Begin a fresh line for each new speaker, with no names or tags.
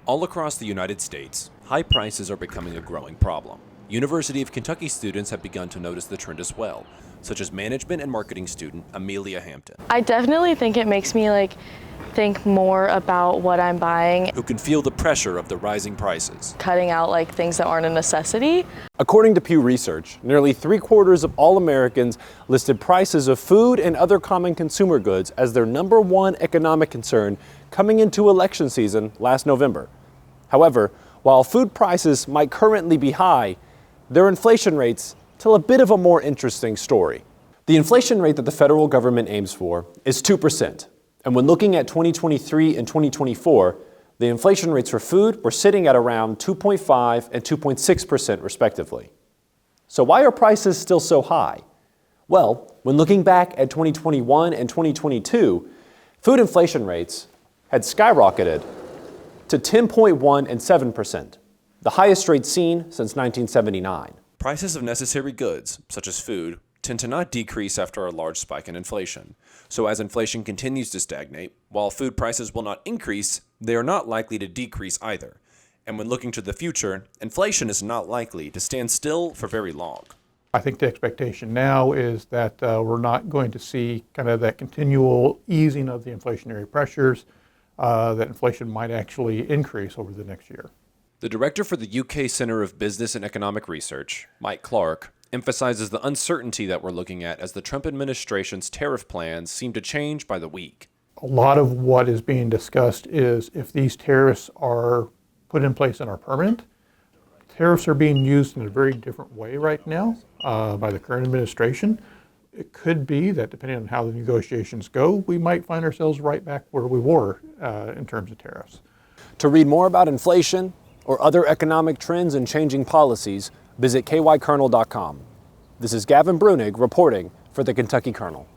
All across the United States, high prices are becoming a growing problem. University of Kentucky students have begun to notice the trend as well, such as management and marketing student Amelia Hampton,
I definitely think it makes me think more about what I'm buying,
who can feel the pressure of the rising prices.
cutting out things that aren't a necessity.
According to Pew Research, nearly 3/4 of all Americans listed prices of food and other common consumer goods as their number one economic concern coming into election season last November. However, while food prices might currently be high, their inflation rates tell a bit of a more interesting story. The inflation rate that the federal government aims for is 2%. And when looking at 2023 and 2024, the inflation rates for food were sitting at around 2.5 and 2.6% respectively. So why are prices still so high? Well, when looking back at 2021 and 2022, food inflation rates had skyrocketed to 10.1 and 7%, the highest rate seen since 1979.
Prices of necessary goods, such as food, tend to not decrease after a large spike in inflation. So as inflation continues to stagnate, while food prices will not increase, they are not likely to decrease either. And when looking to the future, inflation is not likely to stand still for very long.
I think the expectation now is that we're not going to see kind of that continual easing of the inflationary pressures, that inflation might actually increase over the next year.
The director for the UK Center of Business and Economic Research, Mike Clark, emphasizes the uncertainty that we're looking at as the Trump administration's tariff plans seem to change by the week.
A lot of what is being discussed is if these tariffs are put in place and are permanent. Tariffs are being used in a very different way right now by the current administration. It could be that depending on how the negotiations go, we might find ourselves right back where we were in terms of tariffs.
To read more about inflation or other economic trends and changing policies, visit kykernel.com. This is Gavin Brunig reporting for the Kentucky Kernel.